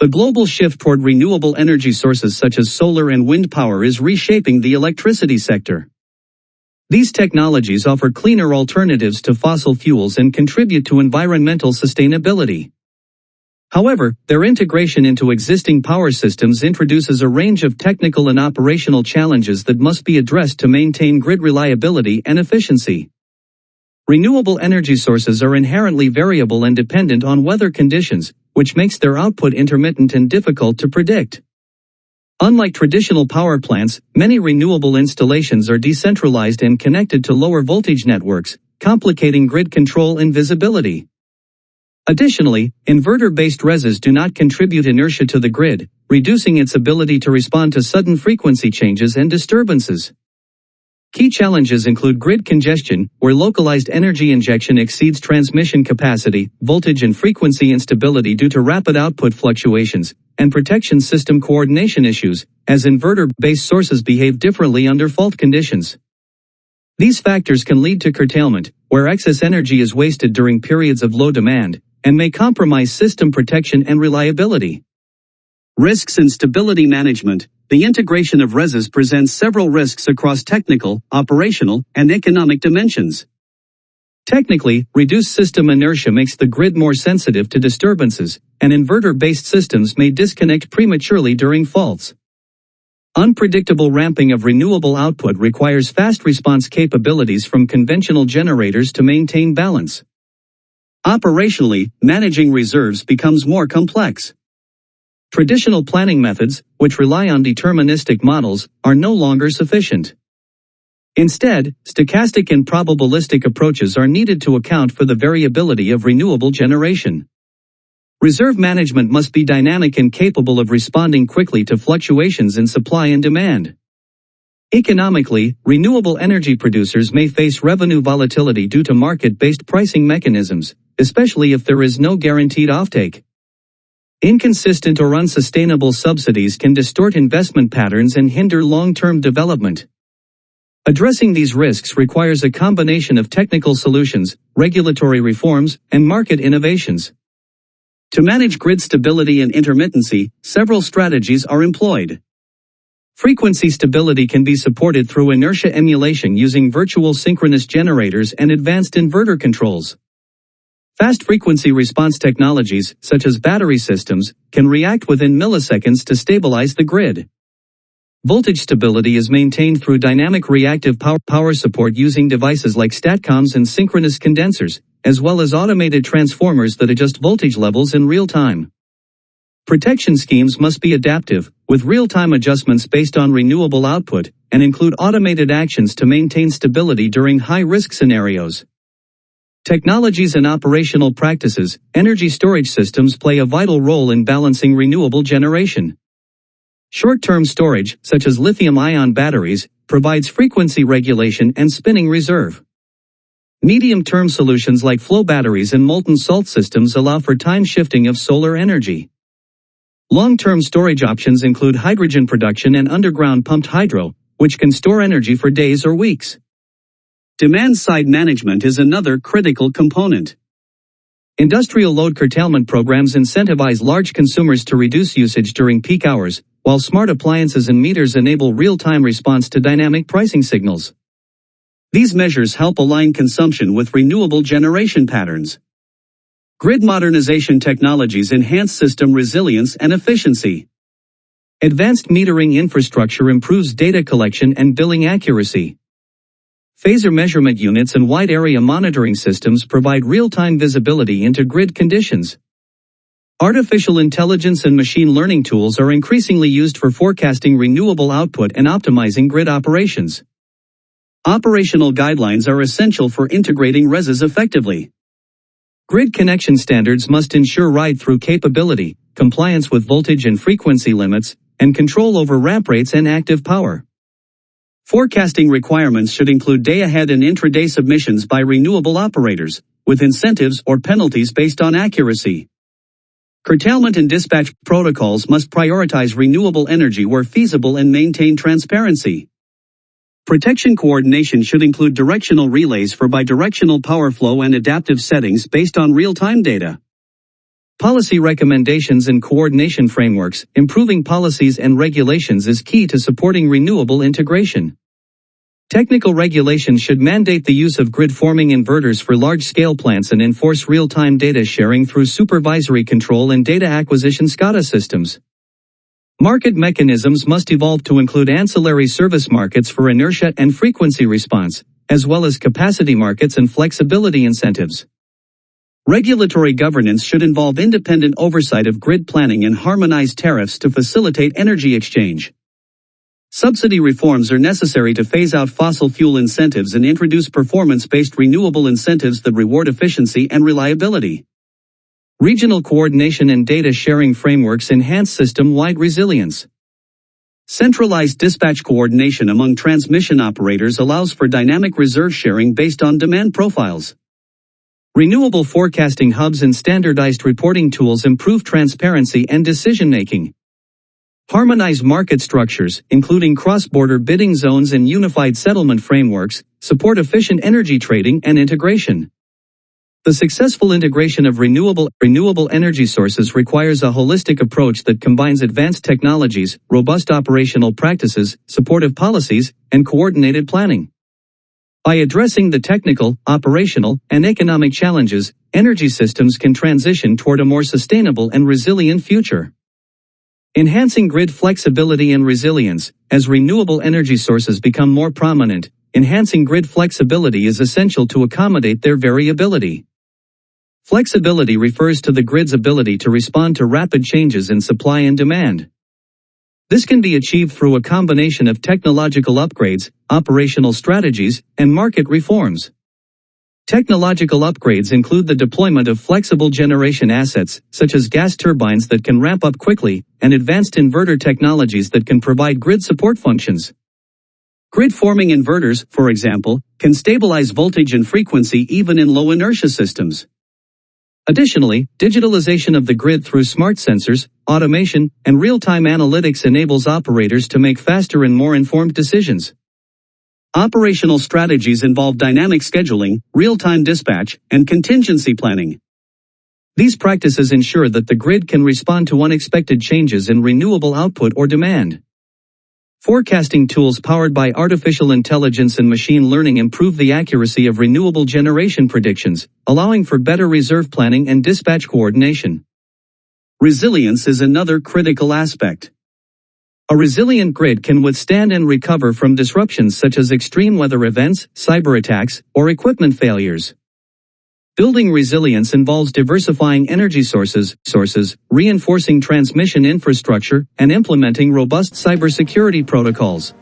The global shift toward renewable energy sources such as solar and wind power is reshaping the electricity sector. These technologies offer cleaner alternatives to fossil fuels and contribute to environmental sustainability. However, their integration into existing power systems introduces a range of technical and operational challenges that must be addressed to maintain grid reliability and efficiency. Renewable energy sources are inherently variable and dependent on weather conditions, which makes their output intermittent and difficult to predict. Unlike traditional power plants, many renewable installations are decentralized and connected to lower voltage networks, complicating grid control and visibility. Additionally, inverter-based RESs do not contribute inertia to the grid, reducing its ability to respond to sudden frequency changes and disturbances. Key challenges include grid congestion, where localized energy injection exceeds transmission capacity, voltage and frequency instability due to rapid output fluctuations, and protection system coordination issues, as inverter-based sources behave differently under fault conditions. These factors can lead to curtailment, where excess energy is wasted during periods of low demand, and may compromise system protection and reliability. Risks and stability management. The integration of RESs presents several risks across technical, operational, and economic dimensions. Technically, reduced system inertia makes the grid more sensitive to disturbances, and inverter-based systems may disconnect prematurely during faults. Unpredictable ramping of renewable output requires fast response capabilities from conventional generators to maintain balance. Operationally, managing reserves becomes more complex. Traditional planning methods, which rely on deterministic models, are no longer sufficient. Instead, stochastic and probabilistic approaches are needed to account for the variability of renewable generation. Reserve management must be dynamic and capable of responding quickly to fluctuations in supply and demand. Economically, renewable energy producers may face revenue volatility due to market-based pricing mechanisms, especially if there is no guaranteed offtake. Inconsistent or unsustainable subsidies can distort investment patterns and hinder long-term development. Addressing these risks requires a combination of technical solutions, regulatory reforms, and market innovations. To manage grid stability and intermittency, several strategies are employed. Frequency stability can be supported through inertia emulation using virtual synchronous generators and advanced inverter controls. Fast frequency response technologies, such as battery systems, can react within milliseconds to stabilize the grid. Voltage stability is maintained through dynamic reactive power support using devices like statcoms and synchronous condensers, as well as automated transformers that adjust voltage levels in real time. Protection schemes must be adaptive, with real-time adjustments based on renewable output, and include automated actions to maintain stability during high-risk scenarios. Technologies and operational practices. Energy storage systems play a vital role in balancing renewable generation. Short-term storage, such as lithium-ion batteries, provides frequency regulation and spinning reserve. Medium-term solutions like flow batteries and molten salt systems allow for time shifting of solar energy. Long-term storage options include hydrogen production and underground pumped hydro, which can store energy for days or weeks. Demand-side management is another critical component. Industrial load curtailment programs incentivize large consumers to reduce usage during peak hours, while smart appliances and meters enable real-time response to dynamic pricing signals. These measures help align consumption with renewable generation patterns. Grid modernization technologies enhance system resilience and efficiency. Advanced metering infrastructure improves data collection and billing accuracy. Phasor measurement units and wide-area monitoring systems provide real-time visibility into grid conditions. Artificial intelligence and machine learning tools are increasingly used for forecasting renewable output and optimizing grid operations. Operational guidelines are essential for integrating RESs effectively. Grid connection standards must ensure ride-through capability, compliance with voltage and frequency limits, and control over ramp rates and active power. Forecasting requirements should include day-ahead and intraday submissions by renewable operators, with incentives or penalties based on accuracy. Curtailment and dispatch protocols must prioritize renewable energy where feasible and maintain transparency. Protection coordination should include directional relays for bidirectional power flow and adaptive settings based on real-time data. Policy recommendations and coordination frameworks. Improving policies and regulations is key to supporting renewable integration. Technical regulations should mandate the use of grid-forming inverters for large-scale plants and enforce real-time data sharing through supervisory control and data acquisition SCADA systems. Market mechanisms must evolve to include ancillary service markets for inertia and frequency response, as well as capacity markets and flexibility incentives. Regulatory governance should involve independent oversight of grid planning and harmonized tariffs to facilitate energy exchange. Subsidy reforms are necessary to phase out fossil fuel incentives and introduce performance-based renewable incentives that reward efficiency and reliability. Regional coordination and data sharing frameworks enhance system-wide resilience. Centralized dispatch coordination among transmission operators allows for dynamic reserve sharing based on demand profiles. Renewable forecasting hubs and standardized reporting tools improve transparency and decision-making. Harmonized market structures, including cross-border bidding zones and unified settlement frameworks, support efficient energy trading and integration. The successful integration of renewable energy sources requires a holistic approach that combines advanced technologies, robust operational practices, supportive policies, and coordinated planning. By addressing the technical, operational, and economic challenges, energy systems can transition toward a more sustainable and resilient future. Enhancing grid flexibility and resilience. As renewable energy sources become more prominent, enhancing grid flexibility is essential to accommodate their variability. Flexibility refers to the grid's ability to respond to rapid changes in supply and demand. This can be achieved through a combination of technological upgrades, operational strategies, and market reforms. Technological upgrades include the deployment of flexible generation assets, such as gas turbines that can ramp up quickly, and advanced inverter technologies that can provide grid support functions. Grid-forming inverters, for example, can stabilize voltage and frequency even in low inertia systems. Additionally, digitalization of the grid through smart sensors, automation, and real-time analytics enables operators to make faster and more informed decisions. Operational strategies involve dynamic scheduling, real-time dispatch, and contingency planning. These practices ensure that the grid can respond to unexpected changes in renewable output or demand. Forecasting tools powered by artificial intelligence and machine learning improve the accuracy of renewable generation predictions, allowing for better reserve planning and dispatch coordination. Resilience is another critical aspect. A resilient grid can withstand and recover from disruptions such as extreme weather events, cyber attacks, or equipment failures. Building resilience involves diversifying energy sources, reinforcing transmission infrastructure, and implementing robust cybersecurity protocols.